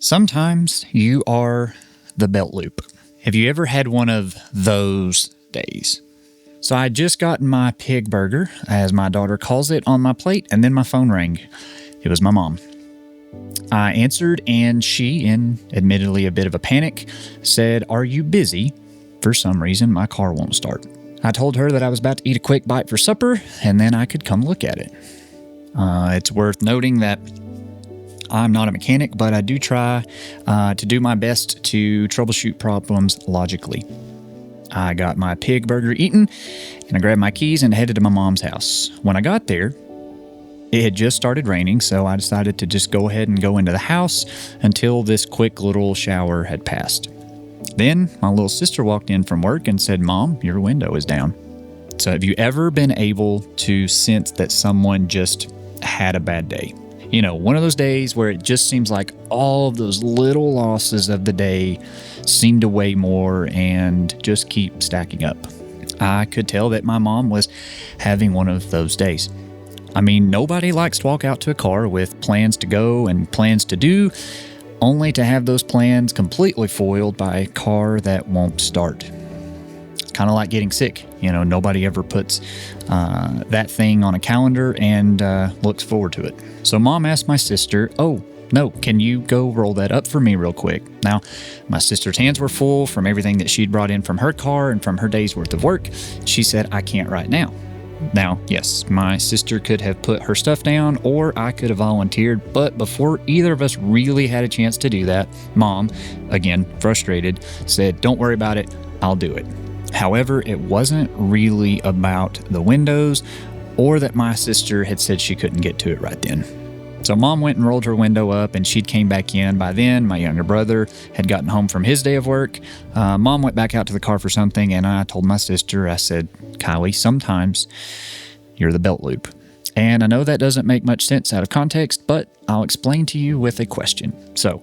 Sometimes you are the belt loop. Have you ever had one of those days? So I had just gotten my pig burger, as my daughter calls it, on my plate, and then my phone rang. It was my mom. I answered, and she, in admittedly a bit of a panic, said, "Are you busy? For some reason, my car won't start." I told her that I was about to eat a quick bite for supper, and then I could come look at it. It's worth noting that I'm not a mechanic, but I do try to do my best to troubleshoot problems logically. I got my pig burger eaten, and I grabbed my keys and headed to my mom's house. When I got there, it had just started raining, so I decided to just go ahead and go into the house until this quick little shower had passed. Then my little sister walked in from work and said, "Mom, your window is down." So have you ever been able to sense that someone just had a bad day? You know, one of those days where it just seems like all of those little losses of the day seem to weigh more and just keep stacking up. I could tell that my mom was having one of those days. I mean, nobody likes to walk out to a car with plans to go and plans to do, only to have those plans completely foiled by a car that won't start. Kind of like getting sick. You know, nobody ever puts that thing on a calendar and looks forward to it. So Mom asked my sister, "Oh, no, can you go roll that up for me real quick?" Now, my sister's hands were full from everything that she'd brought in from her car and from her day's worth of work. She said, "I can't right now." Now, yes, my sister could have put her stuff down, or I could have volunteered, but before either of us really had a chance to do that, Mom, again, frustrated, said, "Don't worry about it, I'll do it." However, it wasn't really about the windows or that my sister had said she couldn't get to it right then. So Mom went and rolled her window up, and she'd came back in. By then, my younger brother had gotten home from his day of work. Mom went back out to the car for something, and I told my sister, I said, "Kylie, sometimes you're the belt loop." And I know that doesn't make much sense out of context, but I'll explain to you with a question. So,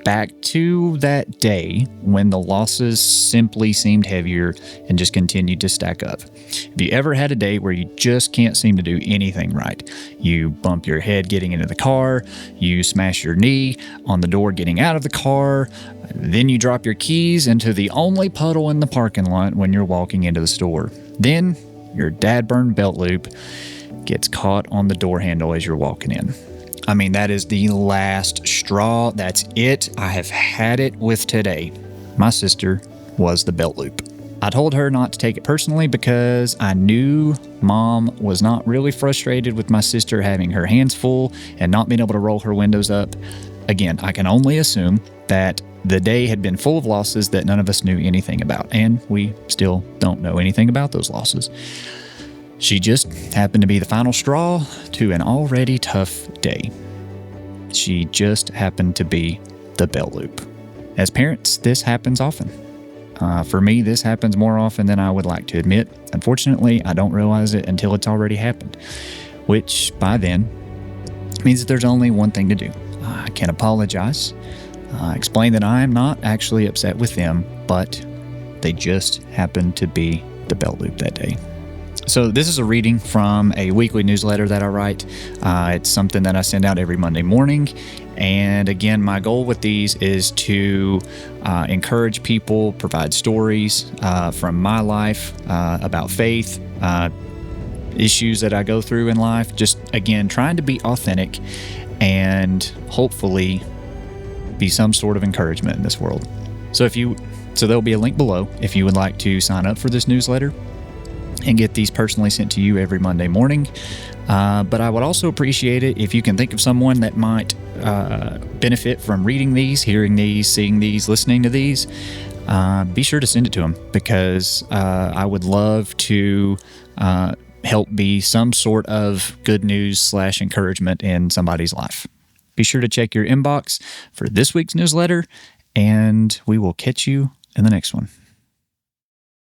back to that day when the losses simply seemed heavier and just continued to stack up. Have you ever had a day where you just can't seem to do anything right? You bump your head getting into the car, you smash your knee on the door getting out of the car, then you drop your keys into the only puddle in the parking lot when you're walking into the store. Then your dad-burned belt loop gets caught on the door handle as you're walking in. I mean, that is the last straw. That's it. I have had it with today. My sister was the belt loop. I told her not to take it personally because I knew Mom was not really frustrated with my sister having her hands full and not being able to roll her windows up. Again, I can only assume that the day had been full of losses that none of us knew anything about, and we still don't know anything about those losses. She just happened to be the final straw to an already tough day. She just happened to be the belt loop. As parents, this happens often. For me, this happens more often than I would like to admit. Unfortunately, I don't realize it until it's already happened, which by then means that there's only one thing to do. I can apologize, explain that I am not actually upset with them, but they just happened to be the belt loop that day. So this is a reading from a weekly newsletter that I write. It's something that I send out every Monday morning. And again, my goal with these is to encourage people, provide stories from my life about faith, issues that I go through in life. Just, again, trying to be authentic and hopefully be some sort of encouragement in this world. So there'll be a link below if you would like to sign up for this newsletter and get these personally sent to you every Monday morning. But I would also appreciate it if you can think of someone that might benefit from reading these, hearing these, seeing these, listening to these. Be sure to send it to them because I would love to help be some sort of good news / encouragement in somebody's life. Be sure to check your inbox for this week's newsletter, and we will catch you in the next one.